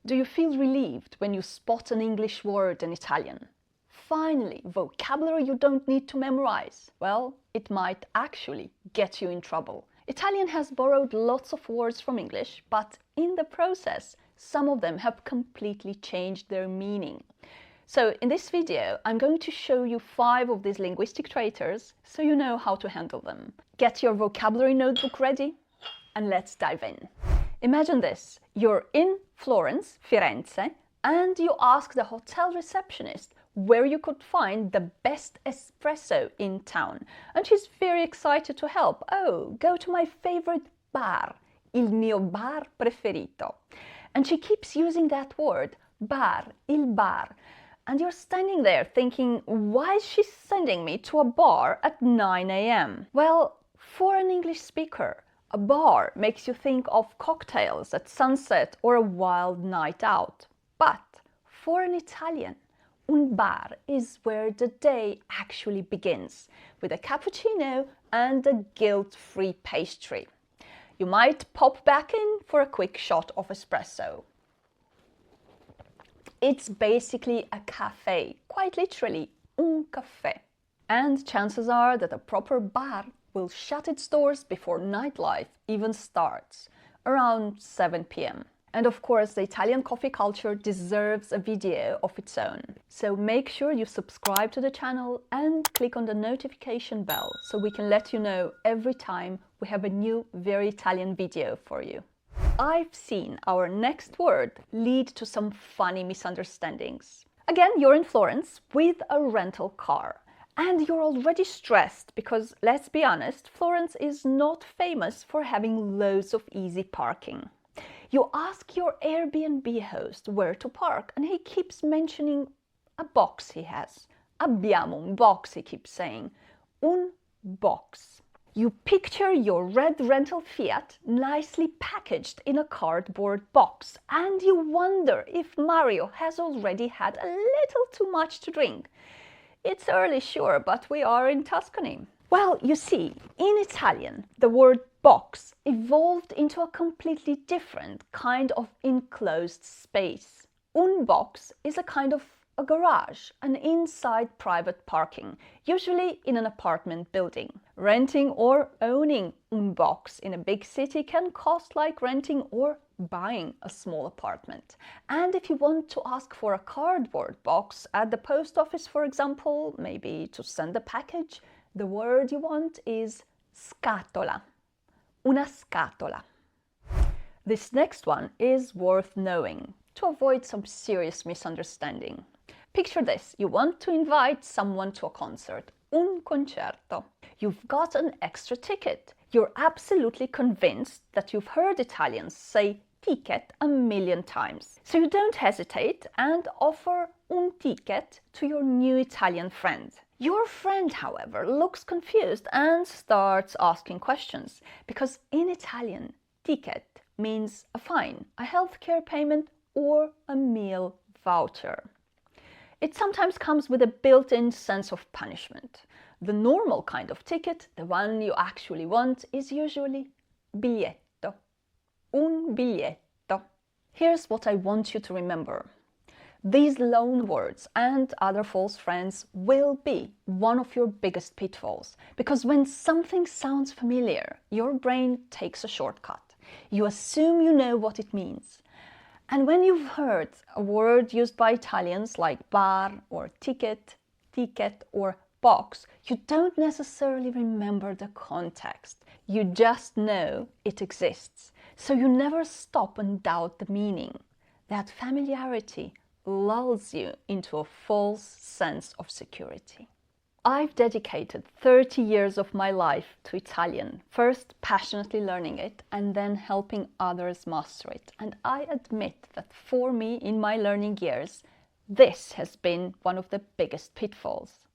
Do you feel relieved when you spot an English word in Italian? Finally, vocabulary you don't need to memorize. Well, it might actually get you in trouble. Italian has borrowed lots of words from English, but in the process, some of them have completely changed their meaning. So in this video, I'm going to show you 5 of these linguistic traitors so you know how to handle them. Get your vocabulary notebook ready and let's dive in. Imagine this, you're in Florence, Firenze, and you ask the hotel receptionist where you could find the best espresso in town. And she's very excited to help. Oh, go to my favorite bar, il mio bar preferito. And she keeps using that word, bar, il bar. And you're standing there thinking, why is she sending me to a bar at 9 a.m.? Well, for an English speaker, a bar makes you think of cocktails at sunset or a wild night out. But for an Italian, un bar is where the day actually begins, with a cappuccino and a guilt-free pastry. You might pop back in for a quick shot of espresso. It's basically a cafe, quite literally, un café. And chances are that a proper bar will shut its doors before nightlife even starts, around 7 p.m. And of course, the Italian coffee culture deserves a video of its own. So make sure you subscribe to the channel and click on the notification bell so we can let you know every time we have a new, very Italian video for you. I've seen our next word lead to some funny misunderstandings. Again, you're in Florence with a rental car. And you're already stressed because, let's be honest, Florence is not famous for having loads of easy parking. You ask your Airbnb host where to park and he keeps mentioning a box he has. Abbiamo un box, he keeps saying. Un box. You picture your red rental Fiat nicely packaged in a cardboard box and you wonder if Mario has already had a little too much to drink. It's early, sure, but we are in Tuscany. Well, you see, in Italian, the word box evolved into a completely different kind of enclosed space. Un box is a kind of a garage, an inside private parking, usually in an apartment building. Renting or owning un box in a big city can cost like renting or buying a small apartment. And if you want to ask for a cardboard box at the post office, for example, maybe to send a package, the word you want is scatola. Una scatola. This next one is worth knowing to avoid some serious misunderstanding. Picture this, you want to invite someone to a concert, un concerto. You've got an extra ticket. You're absolutely convinced that you've heard Italians say ticket a million times. So you don't hesitate and offer un ticket to your new Italian friend. Your friend, however, looks confused and starts asking questions because in Italian, ticket means a fine, a healthcare payment or a meal voucher. It sometimes comes with a built-in sense of punishment. The normal kind of ticket, the one you actually want, is usually biglietto. Un biglietto. Here's what I want you to remember. These loan words and other false friends will be one of your biggest pitfalls, because when something sounds familiar, your brain takes a shortcut. You assume you know what it means. And when you've heard a word used by Italians like bar or ticket or box, you don't necessarily remember the context. You just know it exists. So you never stop and doubt the meaning. That familiarity lulls you into a false sense of security. I've dedicated 30 years of my life to Italian, first passionately learning it and then helping others master it. And I admit that for me in my learning years, this has been one of the biggest pitfalls.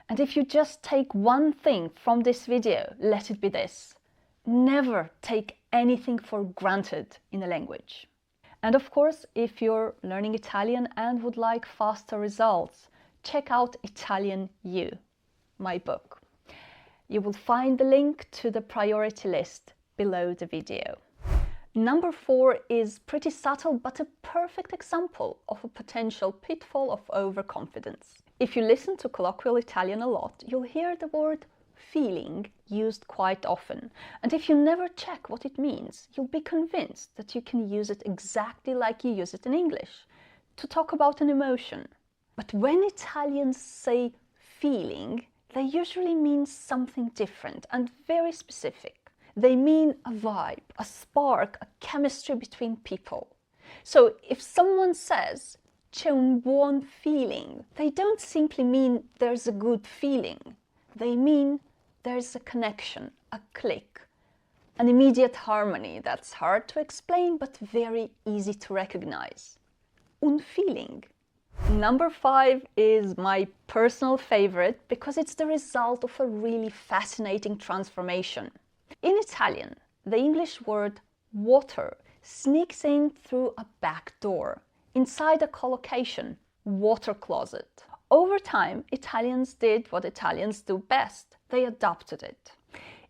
And if you just take one thing from this video, let it be this: never take anything for granted in a language. And of course, if you're learning Italian and would like faster results, check out Italian U, my book. You will find the link to the priority list below the video. Number 4 is pretty subtle but a perfect example of a potential pitfall of overconfidence. If you listen to colloquial Italian a lot, you'll hear the word feeling used quite often. And if you never check what it means, you'll be convinced that you can use it exactly like you use it in English, to talk about an emotion. But when Italians say feeling, they usually mean something different and very specific. They mean a vibe, a spark, a chemistry between people. So if someone says, c'è un buon feeling, they don't simply mean there's a good feeling. They mean there's a connection, a click, an immediate harmony that's hard to explain but very easy to recognize. Un feeling. Number 5 is my personal favorite because it's the result of a really fascinating transformation. In Italian, the English word water sneaks in through a back door, inside a collocation, water closet. Over time, Italians did what Italians do best. They adopted it.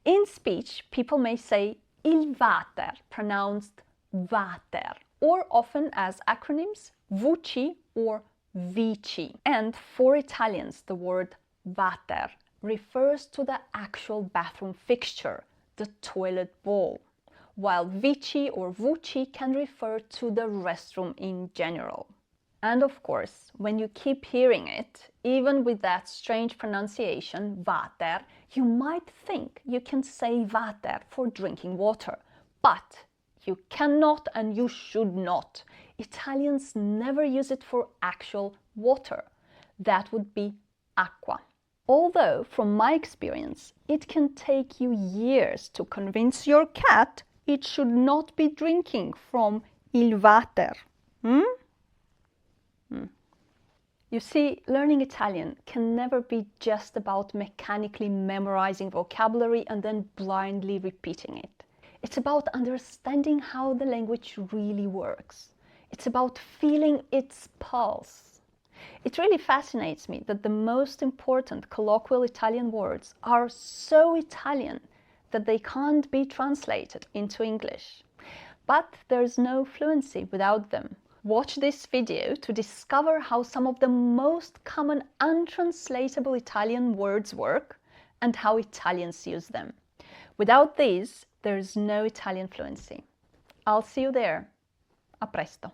In speech, people may say il water, pronounced vater, or often as acronyms, VC or VC. And for Italians, the word water refers to the actual bathroom fixture, the toilet bowl, while VC or VC can refer to the restroom in general. And of course, when you keep hearing it, even with that strange pronunciation, water, you might think you can say water for drinking water. But you cannot and you should not. Italians never use it for actual water. That would be acqua. Although, from my experience, it can take you years to convince your cat it should not be drinking from il water. You see, learning Italian can never be just about mechanically memorizing vocabulary and then blindly repeating it. It's about understanding how the language really works. It's about feeling its pulse. It really fascinates me that the most important colloquial Italian words are so Italian that they can't be translated into English. But there's no fluency without them. Watch this video to discover how some of the most common untranslatable Italian words work and how Italians use them. Without these, there's no Italian fluency. I'll see you there. A presto.